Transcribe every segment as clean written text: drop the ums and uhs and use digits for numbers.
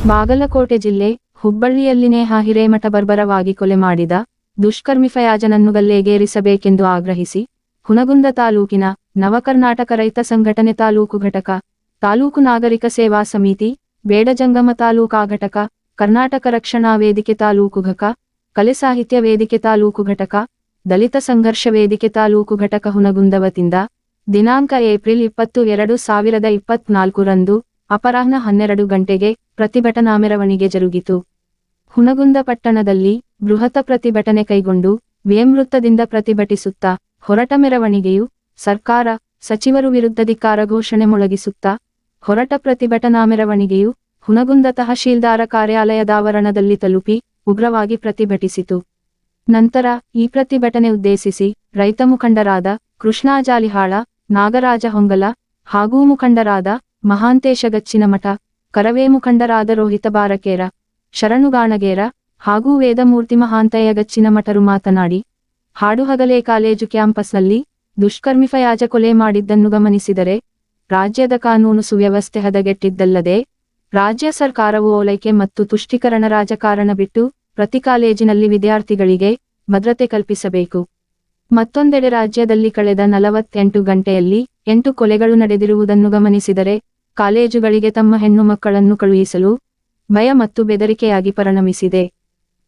ಬಾಗಲಕೋಟೆ ಜಿಲ್ಲೆ ಹುಬ್ಬಳ್ಳಿಯಲ್ಲಿ ನೇಹಾ ಹಿರೇಮಠ ಬರ್ಬರವಾಗಿ ಕೊಲೆ ಮಾಡಿದ ದುಷ್ಕರ್ಮಿ ಫಯಾಜನನ್ನು ಗಲ್ಲೆಗೇರಿಸಬೇಕೆಂದು ಆಗ್ರಹಿಸಿ ಹುನಗುಂದ ತಾಲೂಕಿನ ನವಕರ್ನಾಟಕ ರೈತ ಸಂಘಟನೆ ತಾಲೂಕು ಘಟಕ, ತಾಲೂಕು ನಾಗರಿಕ ಸೇವಾ ಸಮಿತಿ, ಬೇಡಜಂಗಮ ತಾಲೂಕಾ ಘಟಕ, ಕರ್ನಾಟಕ ರಕ್ಷಣಾ ವೇದಿಕೆ ತಾಲೂಕು ಘಟಕ, ಕಲೆ ಸಾಹಿತ್ಯ ವೇದಿಕೆ ತಾಲೂಕು ಘಟಕ, ದಲಿತ ಸಂಘರ್ಷ ವೇದಿಕೆ ತಾಲೂಕು ಘಟಕ ಹುನಗುಂದ ವತಿಯಿಂದ ದಿನಾಂಕ ಏಪ್ರಿಲ್ 20, 2024 ರಂದು ಅಪರಾಹ್ನ 12 ಗಂಟೆಗೆ ಪ್ರತಿಭಟನಾ ಮೆರವಣಿಗೆ ಜರುಗಿತು. ಹುನಗುಂದ ಪಟ್ಟಣದಲ್ಲಿ ಬೃಹತ್ ಪ್ರತಿಭಟನೆ ಕೈಗೊಂಡು ವಿಎಂ ವೃತ್ತದಿಂದ ಪ್ರತಿಭಟಿಸುತ್ತಾ ಹೊರಟ ಮೆರವಣಿಗೆಯು ಸರ್ಕಾರ, ಸಚಿವರು ವಿರುದ್ಧ ಧಿಕ್ಕಾರ ಘೋಷಣೆ ಮೊಳಗಿಸುತ್ತಾ ಹೊರಟ ಪ್ರತಿಭಟನಾ ಮೆರವಣಿಗೆಯು ಹುನಗುಂದ ತಹಶೀಲ್ದಾರ ಕಾರ್ಯಾಲಯದ ಆವರಣದಲ್ಲಿ ತಲುಪಿ ಉಗ್ರವಾಗಿ ಪ್ರತಿಭಟಿಸಿತು. ನಂತರ ಈ ಪ್ರತಿಭಟನೆ ಉದ್ದೇಶಿಸಿ ರೈತ ಮುಖಂಡರಾದ ಕೃಷ್ಣಾ ಜಾಲಿಹಾಳ, ನಾಗರಾಜ ಹೊಂಗಲ ಹಾಗೂ ಮುಖಂಡರಾದ ಮಹಾಂತೇಶ ಗಚ್ಚಿನಮಠ, ಕರವೇ ಮುಖಂಡರಾದ ರೋಹಿತ ಬಾರಕೇರ, ಶರಣು ಗಾಣಗೇರ ಹಾಗೂ ವೇದಮೂರ್ತಿ ಮಹಾಂತಯ್ಯ ಗಚ್ಚಿನಮಠರು ಮಾತನಾಡಿ, ಹಾಡುಹಗಲೇ ಕಾಲೇಜು ಕ್ಯಾಂಪಸ್ನಲ್ಲಿ ದುಷ್ಕರ್ಮಿ ಫಯಾಜ ಕೊಲೆ ಮಾಡಿದ್ದನ್ನು ಗಮನಿಸಿದರೆ ರಾಜ್ಯದ ಕಾನೂನು ಸುವ್ಯವಸ್ಥೆ ಹದಗೆಟ್ಟಿದ್ದಲ್ಲದೆ ರಾಜ್ಯ ಸರ್ಕಾರವು ಓಲೈಕೆ ಮತ್ತು ತುಷ್ಟೀಕರಣ ರಾಜಕಾರಣ ಬಿಟ್ಟು ಪ್ರತಿ ಕಾಲೇಜಿನಲ್ಲಿ ವಿದ್ಯಾರ್ಥಿಗಳಿಗೆ ಭದ್ರತೆ ಕಲ್ಪಿಸಬೇಕು. ಮತ್ತೊಂದೆಡೆ ರಾಜ್ಯದಲ್ಲಿ ಕಳೆದ 48 ಗಂಟೆಯಲ್ಲಿ 8 ಕೊಲೆಗಳು ನಡೆದಿರುವುದನ್ನು ಗಮನಿಸಿದರೆ ಕಾಲೇಜುಗಳಿಗೆ ತಮ್ಮ ಹೆಣ್ಣು ಮಕ್ಕಳನ್ನು ಕಳುಹಿಸಲು ಭಯ ಮತ್ತು ಬೆದರಿಕೆಯಾಗಿ ಪರಿಣಮಿಸಿದೆ.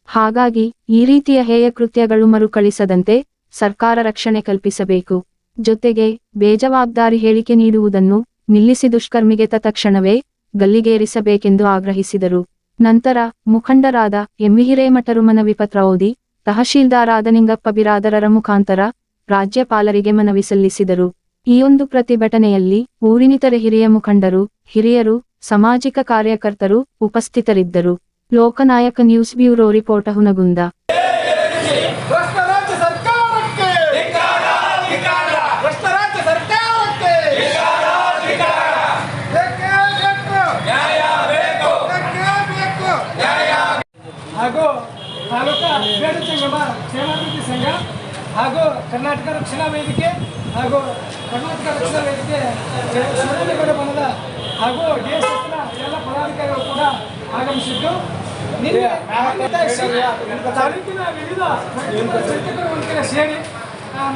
ಹಾಗಾಗಿ ಈ ರೀತಿಯ ಹೇಯ ಕೃತ್ಯಗಳು ಮರುಕಳಿಸದಂತೆ ಸರ್ಕಾರ ರಕ್ಷಣೆ ಕಲ್ಪಿಸಬೇಕು. ಜೊತೆಗೆ ಬೇಜವಾಬ್ದಾರಿ ಹೇಳಿಕೆ ನೀಡುವುದನ್ನು ನಿಲ್ಲಿಸಿ ದುಷ್ಕರ್ಮಿಗೆ ತತ್ಕ್ಷಣವೇ ಗಲ್ಲಿಗೇರಿಸಬೇಕೆಂದು ಆಗ್ರಹಿಸಿದರು. ನಂತರ ಮುಖಂಡರಾದ ಎಂವಿ ಹಿರೇಮಠರು ಮನವಿ ಪತ್ರ ಓದಿ ತಹಶೀಲ್ದಾರಾದ ನಿಂಗಪ್ಪ ಬಿರಾದರರ ಮುಖಾಂತರ ರಾಜ್ಯಪಾಲರಿಗೆ ಮನವಿ ಸಲ್ಲಿಸಿದರು. ಈ ಒಂದು ಪ್ರತಿಭಟನೆಯಲ್ಲಿ ಊರಿನಿತರೆ ಹಿರಿಯ ಮುಖಂಡರು, ಹಿರಿಯರು, ಸಾಮಾಜಿಕ ಕಾರ್ಯಕರ್ತರು ಉಪಸ್ಥಿತರಿದ್ದರು. ಲೋಕನಾಯಕ ನ್ಯೂಸ್ ಬ್ಯೂರೋ ರಿಪೋರ್ಟ್ ಹುನಗುಂದ. ಹಾಗೂ ತಾಲೂಕಾ ಬೇಡಜಂಗಮ ಸೇವಾಭಿವೃದ್ಧಿ ಸಂಘ ಹಾಗೂ ಕರ್ನಾಟಕ ರಕ್ಷಣಾ ವೇದಿಕೆ ಹಾಗೂ ಕರ್ನಾಟಕ ರಕ್ಷಣಾ ವೇದಿಕೆ ಶಿವಗಂಗೇಗೌಡ ಬಣದ ಹಾಗೂ ಡಿಎಸ್ಎಸ್ನ ಎಲ್ಲ ಪದಾಧಿಕಾರಿಗಳು ಕೂಡ ಆಗಮಿಸಿದ್ದು, ತಾಲೂಕಿನ ವಿವಿಧ ಚಿಂತಕರು ಒಂದು ಕಡೆ ಸೇರಿ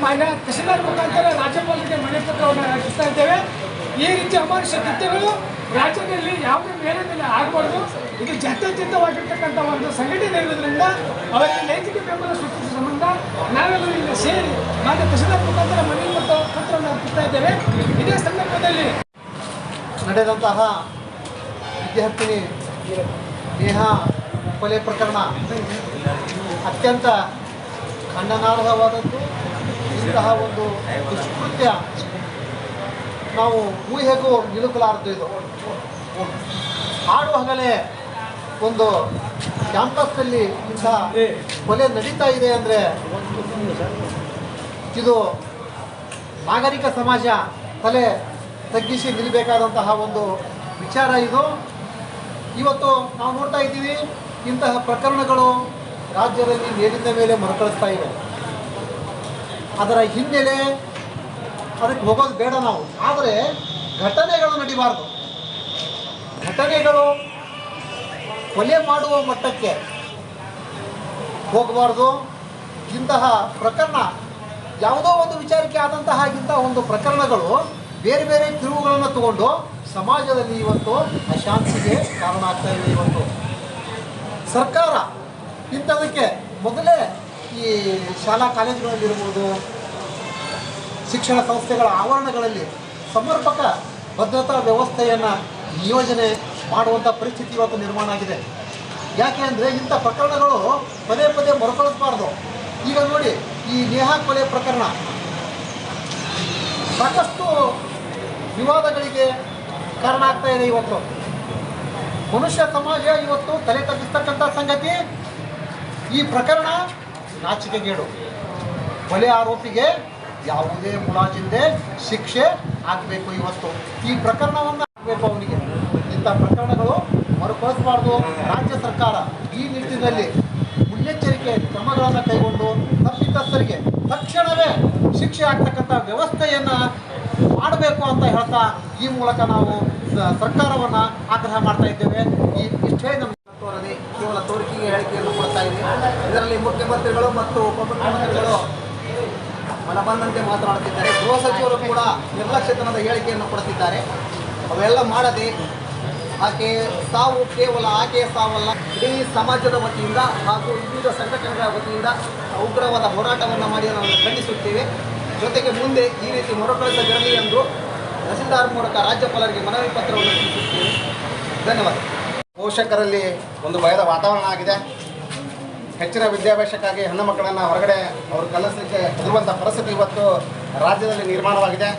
ಮಾನ್ಯ ತಹಶೀಲ್ದಾರ್ ಮುಖಾಂತರ ರಾಜ್ಯಪಾಲರಿಗೆ ಮನವಿ ಪತ್ರವನ್ನು ರಚಿಸ್ತಾ ಇದ್ದೇವೆ. ಈ ರೀತಿ ಅಮಾನುಷ ಕೃತ್ಯಗಳು ರಾಜ್ಯದಲ್ಲಿ ಯಾವುದೇ ಮೇಲೆ ಆಗಬಾರ್ದು. ಇದು ಜಾತ್ಯತೀತವಾಗಿರ್ತಕ್ಕಂಥ ಒಂದು ಸಂಘಟನೆ ಇರುವುದರಿಂದ ಅವರಿಗೆ ನೈತಿಕ ಬೆಂಬಲ ಸೂಚಿಸುವ ಸಂಬಂಧ ನಾವೆಲ್ಲರೂ ಇಲ್ಲಿ ಸೇರಿ ಮಾನ್ಯ ತಹಶೀಲ್ದಾರ್ ಮುಖಾಂತರ ಮನವಿ ಪತ್ರವನ್ನು ಅರ್ಪಿಸ್ತಾ ಇದ್ದೇವೆ. ಇದೇ ಸಂದರ್ಭದಲ್ಲಿ ನಡೆದಂತಹ ವಿದ್ಯಾರ್ಥಿನಿ ನೇಹಾ ಕೊಲೆ ಪ್ರಕರಣ ಅತ್ಯಂತ ಖಂಡನಾರ್ಹವಾದದ್ದು. ಇಂತಹ ಒಂದು ದುಷ್ಕೃತ್ಯ ನಾವು ಊಹೆಗೂ ನಿಲುಕಲಾರದು. ಇದು ಹಾಡು ಹಗಲೇ ಒಂದು ಕ್ಯಾಂಪಸ್ನಲ್ಲಿ ಇಂಥ ಕೊಲೆ ನಡೀತಾ ಇದೆ ಅಂದರೆ ಇದು ನಾಗರಿಕ ಸಮಾಜ ತಲೆ ತಗ್ಗಿಸಿ ನಿಲ್ಲಬೇಕಾದಂತಹ ಒಂದು ವಿಚಾರ. ಇದು ಇವತ್ತು ನಾವು ನೋಡ್ತಾ ಇದ್ದೀವಿ, ಇಂತಹ ಪ್ರಕರಣಗಳು ರಾಜ್ಯದಲ್ಲಿ ಮೇಲಿಂದ ಮೇಲೆ ಮರುಕಳಿಸ್ತಾ ಇವೆ. ಅದರ ಹಿನ್ನೆಲೆ ಅದಕ್ಕೆ ಹೋಗೋದು ಬೇಡ ನಾವು. ಆದರೆ ಘಟನೆಗಳು ನಡಿಬಾರ್ದು. ಘಟನೆಗಳು ಕೊಲೆ ಮಾಡುವ ಮಟ್ಟಕ್ಕೆ ಹೋಗಬಾರ್ದು. ಇಂತಹ ಪ್ರಕರಣ ಯಾವುದೋ ಒಂದು ವಿಚಾರಕ್ಕೆ ಆದಂತಹ ಇಂತಹ ಒಂದು ಪ್ರಕರಣಗಳು ಬೇರೆ ಬೇರೆ ತಿರುವುಗಳನ್ನು ತಗೊಂಡು ಸಮಾಜದಲ್ಲಿ ಇವತ್ತು ಅಶಾಂತಿಗೆ ಕಾರಣ ಆಗ್ತಾ ಇದೆ. ಇವತ್ತು ಸರ್ಕಾರ ಇಂಥದಕ್ಕೆ ಮೊದಲೇ ಈ ಶಾಲಾ ಕಾಲೇಜುಗಳಲ್ಲಿರ್ಬೋದು, ಶಿಕ್ಷಣ ಸಂಸ್ಥೆಗಳ ಆವರಣಗಳಲ್ಲಿ ಸಮರ್ಪಕ ಭದ್ರತಾ ವ್ಯವಸ್ಥೆಯನ್ನು ನಿಯೋಜನೆ ಮಾಡುವಂಥ ಪರಿಸ್ಥಿತಿ ಇವತ್ತು ನಿರ್ಮಾಣ ಆಗಿದೆ. ಯಾಕೆ ಅಂದರೆ ಇಂಥ ಪ್ರಕರಣಗಳು ಪದೇ ಪದೇ ಮರುಕಳಿಸಬಾರ್ದು. ಈಗ ನೋಡಿ, ಈ ನೇಹಾ ಕೊಲೆ ಪ್ರಕರಣ ಸಾಕಷ್ಟು ವಿವಾದಗಳಿಗೆ ಕಾರಣ ಆಗ್ತಾ ಇದೆ. ಇವತ್ತು ಮನುಷ್ಯ ಸಮಾಜ ಇವತ್ತು ತಲೆ ತಗ್ಗಿಸ್ತಕ್ಕಂಥ ಸಂಗತಿ. ಈ ಪ್ರಕರಣ ನಾಚಿಕೆಗೇಡು. ಕೊಲೆ ಆರೋಪಿಗೆ ಯಾವುದೇ ಮುಲಾಜಿಲ್ಲದೆ ಶಿಕ್ಷೆ ಆಗಬೇಕು. ಇವತ್ತು ಈ ಪ್ರಕರಣವನ್ನು ಆಗಬೇಕು ಅವನಿಗೆ. ಇಂಥ ಪ್ರಕರಣಗಳು ಮರುಕಳಿಸಬಾರ್ದು. ರಾಜ್ಯ ಸರ್ಕಾರ ಈ ನಿಟ್ಟಿನಲ್ಲಿ ಮುನ್ನೆಚ್ಚರಿಕೆ ಕ್ರಮಗಳನ್ನು ಕೈಗೊಂಡು ತಪ್ಪಿತಸ್ಥರಿಗೆ ತಕ್ಷಣವೇ ಶಿಕ್ಷೆ ಆಗ್ತಕ್ಕಂಥ ವ್ಯವಸ್ಥೆಯನ್ನು ಮಾಡಬೇಕು ಅಂತ ಹೇಳ್ತಾ ಈ ಮೂಲಕ ನಾವು ಸರ್ಕಾರವನ್ನು ಆಗ್ರಹ ಮಾಡ್ತಾ ಇದ್ದೇವೆ. ಇಷ್ಟೇ ನಮ್ಮ ತೋರದೆ ಕೇವಲ ತೋರಿಕೆಗೆ ಹೇಳಿಕೆಯನ್ನು ಕೊಡ್ತಾ ಇದೆ. ಇದರಲ್ಲಿ ಮುಖ್ಯಮಂತ್ರಿಗಳು ಮತ್ತು ಉಪಮುಖ್ಯಮಂತ್ರಿಗಳು ಮನಬಂದಂತೆ ಮಾತನಾಡುತ್ತಿದ್ದಾರೆ. ಗೃಹ ಸಚಿವರು ಕೂಡ ನಿರ್ಲಕ್ಷ್ಯತನದ ಹೇಳಿಕೆಯನ್ನು ಕೊಡುತ್ತಿದ್ದಾರೆ. ಅವೆಲ್ಲ ಮಾಡದೆ ಆಕೆ ಸಾವು ಕೇವಲ ಆಕೆಯ ಸಾವಲ್ಲ, ಇಡೀ ಸಮಾಜದ ವತಿಯಿಂದ ಹಾಗೂ ವಿವಿಧ ಸಂಘಟನೆಗಳ ವತಿಯಿಂದ ಉಗ್ರವಾದ ಹೋರಾಟವನ್ನು ಮಾಡಿ ನಾವು ಖಂಡಿಸುತ್ತೇವೆ. ಜೊತೆಗೆ ಮುಂದೆ ಈ ರೀತಿ ಮರುಕಳಿಸದಿರಲಿ ಎಂದು ತಹಸೀಲ್ದಾರ್ ಮೂಲಕ ರಾಜ್ಯಪಾಲರಿಗೆ ಮನವಿ ಪತ್ರವನ್ನು ಸಲ್ಲಿಸುತ್ತೇವೆ. ಧನ್ಯವಾದ. ಪೋಷಕರಲ್ಲಿ ಒಂದು ಭಯದ ವಾತಾವರಣ ಆಗಿದೆ. ಹೆಚ್ಚಿನ ವಿದ್ಯಾಭ್ಯಾಸಕ್ಕಾಗಿ ಹೆಣ್ಣು ಮಕ್ಕಳನ್ನು ಹೊರಗಡೆ ಅವರು ಕಲಿಸಲಿಕ್ಕೆ ಹೆದರುವಂಥ ಪರಿಸ್ಥಿತಿ ಇವತ್ತು ರಾಜ್ಯದಲ್ಲಿ ನಿರ್ಮಾಣವಾಗಿದೆ.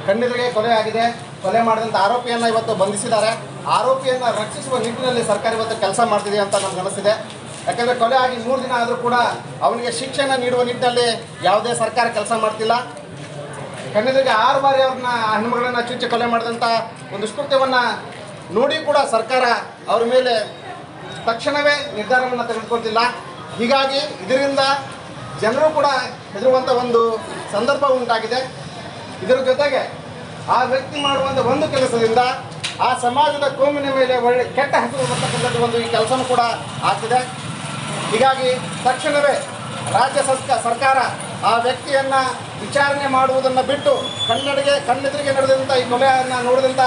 ಕಣ್ಣೆದುರಿಗೆ ಕೊಲೆ ಆಗಿದೆ. ಕೊಲೆ ಮಾಡಿದಂಥ ಆರೋಪಿಯನ್ನು ಇವತ್ತು ಬಂಧಿಸಿದ್ದಾರೆ. ಆರೋಪಿಯನ್ನು ರಕ್ಷಿಸುವ ನಿಟ್ಟಿನಲ್ಲಿ ಸರ್ಕಾರ ಇವತ್ತು ಕೆಲಸ ಮಾಡ್ತಿದೆ ಅಂತ ನಮ್ಗೆ ಅನಿಸ್ತಿದೆ. ಯಾಕೆಂದರೆ ಕೊಲೆ ಆಗಿ 3 ದಿನ ಆದರೂ ಕೂಡ ಅವನಿಗೆ ಶಿಕ್ಷೆಯನ್ನು ನೀಡುವ ನಿಟ್ಟಿನಲ್ಲಿ ಯಾವುದೇ ಸರ್ಕಾರ ಕೆಲಸ ಮಾಡ್ತಿಲ್ಲ. ಕಣ್ಣೆದುರಿಗೆ 6 ಬಾರಿ ಅವ್ರನ್ನ ಹೆಣ್ಣುಮಗಳನ್ನ ಚುಚ್ಚಿ ಕೊಲೆ ಮಾಡಿದಂಥ ಒಂದು ದುಷ್ಕೃತ್ಯವನ್ನು ನೋಡಿ ಕೂಡ ಸರ್ಕಾರ ಅವ್ರ ಮೇಲೆ ತಕ್ಷಣವೇ ನಿರ್ಧಾರವನ್ನು ತೆಗೆದುಕೊಳ್ತಿಲ್ಲ. ಹೀಗಾಗಿ ಇದರಿಂದ ಜನರು ಕೂಡ ಹೆದರುವಂಥ ಒಂದು ಸಂದರ್ಭ ಉಂಟಾಗಿದೆ. ಇದರ ಜೊತೆಗೆ ಆ ವ್ಯಕ್ತಿ ಮಾಡುವಂಥ ಒಂದು ಕೆಲಸದಿಂದ ಆ ಸಮಾಜದ ಕೋಮಿನ ಮೇಲೆ ಒಳ್ಳೆ ಕೆಟ್ಟ ಹೆಸರು ಬರ್ತಕ್ಕಂಥದ್ದು ಒಂದು ಈ ಕೆಲಸನೂ ಕೂಡ ಆಗ್ತಿದೆ. ಹೀಗಾಗಿ ತಕ್ಷಣವೇ ರಾಜ್ಯ ಸರ್ಕಾರ ಆ ವ್ಯಕ್ತಿಯನ್ನು ವಿಚಾರಣೆ ಮಾಡುವುದನ್ನು ಬಿಟ್ಟು ಕಣ್ಣೆದುರಿಗೆ ನಡೆದಂಥ ಈ ಕೊಲೆಯನ್ನು ನೋಡಿದಂಥ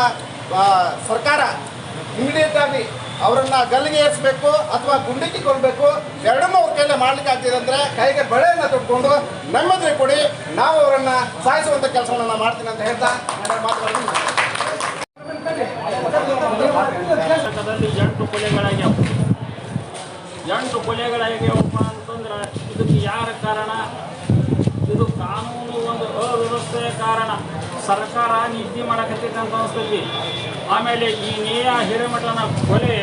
ಸರ್ಕಾರ ಇಮಿಡಿಯೇಟಾಗಿ ಅವರನ್ನು ಗಲ್ಲಿಗೆ ಏರಿಸಬೇಕು ಅಥವಾ ಗುಂಡಿಕ್ಕಿ ಕೊಡಬೇಕು. ಎರಡನ್ನೂ ಅವ್ರ ಕೈಲೇ ಮಾಡ್ಲಿಕ್ಕೆ ಆಗ್ತಿದೆ ಅಂದರೆ ಕೈಗೆ ಬಳೆಯನ್ನು ತೊಟ್ಕೊಂಡು ನೆಮ್ಮದಿ ಕೊಡಿ, ನಾವು ಅವರನ್ನು ಸಾಯಿಸುವಂಥ ಕೆಲಸವನ್ನು ನಾನು ಮಾಡ್ತೀನಿ ಅಂತ ಹೇಳ್ತಾ ಮಾತುಗಳನ್ನು 8 ಕೊಲೆಗಳಾಗ್ಯಾವಪ್ಪ ಅಂತಂದ್ರೆ ಇದಕ್ಕೆ ಯಾರ ಕಾರಣ? ಇದು ಕಾನೂನು ಒಂದು ಅವ್ಯವಸ್ಥೆಯ ಕಾರಣ. ಸರ್ಕಾರ ನಿದ್ದೆ ಮಾಡಕತ್ತೈತೆ ಅಂತ ಅನಿಸ್ತೈತಿ. ಆಮೇಲೆ ಈ ನೇಹಾ ಹಿರೇಮಠನ ಕೊಲೆ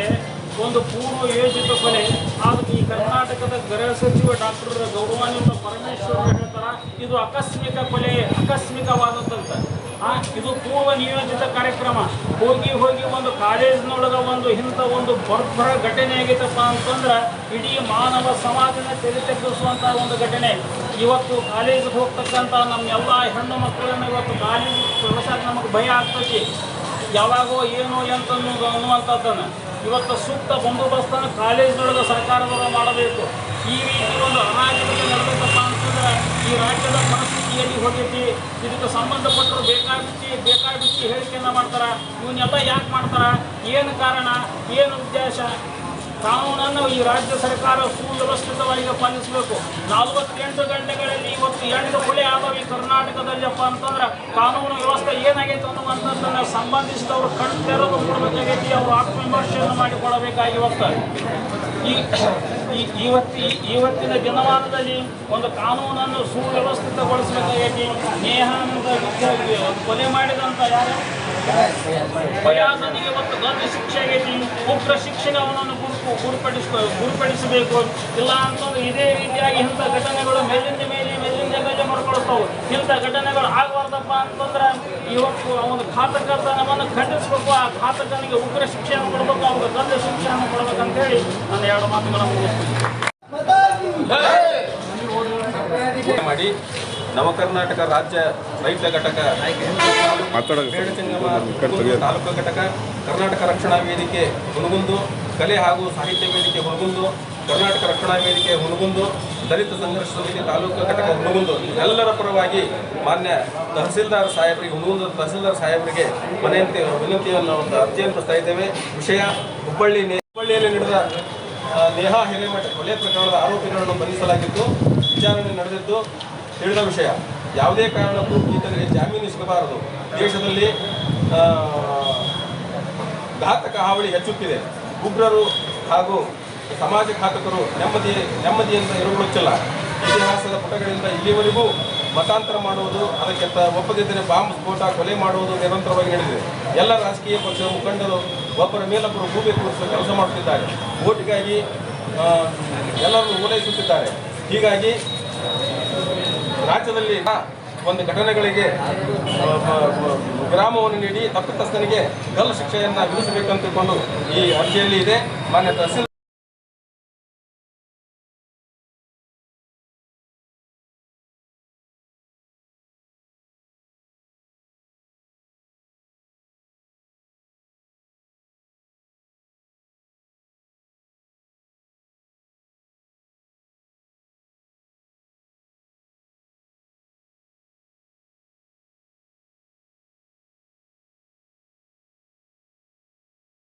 ಒಂದು ಪೂರ್ವ ಯೋಜಿತ ಕೊಲೆ. ಆದರೆ ಈ ಕರ್ನಾಟಕದ ಗೃಹ ಸಚಿವ ಡಾಕ್ಟರ್ ಗೌರವಾನ್ವಿತ ಪರಮೇಶ್ವರ್ ಹೇಳ್ತಾರೆ ಇದು ಆಕಸ್ಮಿಕ ಕೊಲೆ, ಆಕಸ್ಮಿಕವಾದದ್ದಂತ. ಇದು ಪೂರ್ವ ನಿಯೋಜಿತ ಕಾರ್ಯಕ್ರಮ. ಹೋಗಿ ಒಂದು ಕಾಲೇಜಿನೊಳಗೆ ಇಂಥ ಒಂದು ಬರ್ಬರ ಘಟನೆ ಆಗೈತಪ್ಪ ಅಂತಂದ್ರೆ ಇಡೀ ಮಾನವ ಸಮಾಜನ ತೆರೆ ತೆಗೆಸುವಂಥ ಒಂದು ಘಟನೆ. ಇವತ್ತು ಕಾಲೇಜಿಗೆ ಹೋಗ್ತಕ್ಕಂಥ ನಮ್ಮೆಲ್ಲ ಹೆಣ್ಣು ಮಕ್ಕಳನ್ನು ಇವತ್ತು ಕಾಲೇಜಿಗೆ ಕಳಿಸೋಕೆ ನಮಗೆ ಭಯ ಆಗ್ತೈತಿ. ಯಾವಾಗೋ ಏನೋ ಅನ್ನುವಂಥದ್ದನ್ನು ಇವತ್ತು ಸೂಕ್ತ ಬಂದೋಬಸ್ತನ್ನು ಕಾಲೇಜಿನೊಳಗೆ ಸರ್ಕಾರದವರು ಮಾಡಬೇಕು. ಈ ರೀತಿ ಒಂದು ಅನಾಗರಿಕ ನಡೆದಪ್ಪ ಅಂತಂದ್ರೆ ಈ ರಾಜ್ಯದ ಪರಿಸ್ಥಿತಿಯಲ್ಲಿ ಹೋಗೈತಿ. ಇದಕ್ಕೆ ಸಂಬಂಧಪಟ್ಟರು ಬೇಕಾಬಿಟ್ಟಿ ಹೇಳಿಕೆಯನ್ನು ಮಾಡ್ತಾರೆ. ಇವನ್ನೆಲ್ಲ ಯಾಕೆ ಮಾಡ್ತಾರೆ? ಏನು ಕಾರಣ? ಏನು ಉದ್ದೇಶ? ಕಾನೂನನ್ನು ಈ ರಾಜ್ಯ ಸರ್ಕಾರ ಸುವ್ಯವಸ್ಥಿತವಾಗಿ ಪಾಲಿಸಬೇಕು. 48 ಗಂಟೆಗಳಲ್ಲಿ ಇವತ್ತು 8 ಕೊಲೆ ಆದವು ಈ ಕರ್ನಾಟಕದಲ್ಲಪ್ಪ ಅಂತಂದ್ರೆ ಕಾನೂನು ವ್ಯವಸ್ಥೆ ಏನಾಗೈತೆ ಅನ್ನುವಂಥದ್ದನ್ನು ಸಂಬಂಧಿಸಿದವರು ಕಣ್ಣು ತೆರೆದು ಕೊಡಬೇಕಾಗೈತಿ. ಅವರು ಆತ್ಮವಿಮರ್ಶೆಯನ್ನು ಮಾಡಿಕೊಡಬೇಕಾಗಿ ಹೋಗ್ತಾರೆ. ಇವತ್ತಿನ ದಿನಮಾನದಲ್ಲಿ ಒಂದು ಕಾನೂನನ್ನು ಸುವ್ಯವಸ್ಥಿತಗೊಳಿಸಬೇಕಾಗೈತಿ. ನೇಹಾನಂದ ಕೊಲೆ ಮಾಡಿದಂಥ ಯಾರು ಭಯಾಸನಿಗೆ ಇವತ್ತು ಗಲ್ಲು ಶಿಕ್ಷೆ ಆಗೈತಿ. ಉಗ್ರ ಶಿಕ್ಷೆಗೆ ಅವನನ್ನು ಗುರುಪಡಿಸಬೇಕು. ಇಲ್ಲ ಅಂತಂದ್ರೆ ಇದೇ ರೀತಿಯಾಗಿ ಇಂಥ ಘಟನೆಗಳು ಮೇಲಿಂದ ಮೇಲೆ ಮಾಡ್ಕೊಳ್ತಾವೆ. ಇಂಥ ಘಟನೆಗಳು ಆಗಬಾರ್ದಪ್ಪ ಅಂತಂದ್ರೆ ಇವತ್ತು ಒಂದು ಘಾತಕತನವನ್ನು ಖಂಡಿಸಬೇಕು. ಆ ಘಾತಕನಿಗೆ ಉಗ್ರ ಶಿಕ್ಷೆಯನ್ನು ಕೊಡಬೇಕು, ಅವ್ರಿಗೆ ಗಲ್ಲು ಶಿಕ್ಷೆಯನ್ನು ಕೊಡಬೇಕಂತೇಳಿ ನಾನು 2 ಮಾತುಗಳನ್ನು ಮುಗಿಸ್ತೀನಿ. ಮಾಡಿ ನವಕರ್ನಾಟಕ ರಾಜ್ಯ ರೈತ ಘಟಕ, ಬೇಡಚಂಗಮ ತಾಲೂಕು ಘಟಕ, ಕರ್ನಾಟಕ ರಕ್ಷಣಾ ವೇದಿಕೆ ಹುನಗುಂದು, ಕಲೆ ಹಾಗೂ ಸಾಹಿತ್ಯ ವೇದಿಕೆ ಹುನಗುಂದು, ಕರ್ನಾಟಕ ರಕ್ಷಣಾ ವೇದಿಕೆ ಹುನಗುಂದು, ದಲಿತ ಸಂಘರ್ಷ ಸಮಿತಿ ತಾಲೂಕು ಘಟಕ ಹುನಗುಂದು ಎಲ್ಲರ ಪರವಾಗಿ ಮಾನ್ಯ ತಹಸೀಲ್ದಾರ್ ಸಾಹೇಬರಿಗೆ, ಹುನಗುಂದ ತಹಸೀಲ್ದಾರ್ ಸಾಹೇಬರಿಗೆ ವಿನಂತಿಯನ್ನು ಒಂದು ಅರ್ಜಿಯನ್ನು ಪಡಿಸ್ತಾ ಇದ್ದೇವೆ. ವಿಷಯ ಹುಬ್ಬಳ್ಳಿಯಲ್ಲಿ ನಡೆದ ನೇಹಾ ಹಿರೇಮಠ ಕೊಲೆ ಪ್ರಕರಣದ ಆರೋಪಿಗಳನ್ನು ಬಂಧಿಸಲಾಗಿದ್ದು ವಿಚಾರಣೆ ನಡೆದಿದ್ದು ತಿಳಿದ ವಿಷಯ. ಯಾವುದೇ ಕಾರಣಕ್ಕೂ ಈತನಿಗೆ ಜಾಮೀನು ಸಿಗಬಾರದು. ದೇಶದಲ್ಲಿ ಘಾತಕ ಹಾವಳಿ ಹೆಚ್ಚುತ್ತಿದೆ. ಉಗ್ರರು ಹಾಗೂ ಸಮಾಜ ಘಾತಕರು ನೆಮ್ಮದಿಯಿಂದ ಇರುವುದಿಲ್ಲ. ಇತಿಹಾಸದ ಪುಟಗಳಿಂದ ಇಲ್ಲಿವರೆಗೂ ಮತಾಂತರ ಮಾಡುವುದು, ಅದಕ್ಕೆ ಒಪ್ಪದಿದ್ದರೆ ಬಾಂಬ್ ಸ್ಫೋಟ, ಕೊಲೆ ಮಾಡುವುದು ನಿರಂತರವಾಗಿ ನಡೆದಿದೆ. ಎಲ್ಲ ರಾಜಕೀಯ ಪಕ್ಷದ ಮುಖಂಡರು ಒಬ್ಬರ ಮೇಲೊಬ್ಬರು ಗೂಬೆ ಕೂರಿಸುವ ಕೆಲಸ ಮಾಡುತ್ತಿದ್ದಾರೆ. ಓಟಿಗಾಗಿ ಎಲ್ಲರನ್ನು ಓಲೈಸುತ್ತಿದ್ದಾರೆ. ಹೀಗಾಗಿ ರಾಜ್ಯದಲ್ಲಿ ಒಂದು ಘಟನೆಗಳಿಗೆ ವಿರಾಮವನ್ನು ನೀಡಿ ತಪ್ಪಿತಸ್ಥನಿಗೆ ಗಲ್ಲು ಶಿಕ್ಷೆಯನ್ನು ವಿಧಿಸಬೇಕಂತಕೊಂಡು ಈ ಅರ್ಜಿಯಲ್ಲಿ ಇದೆ. ಮಾನ್ಯ ತಹಸೀಲ್ದಾರ್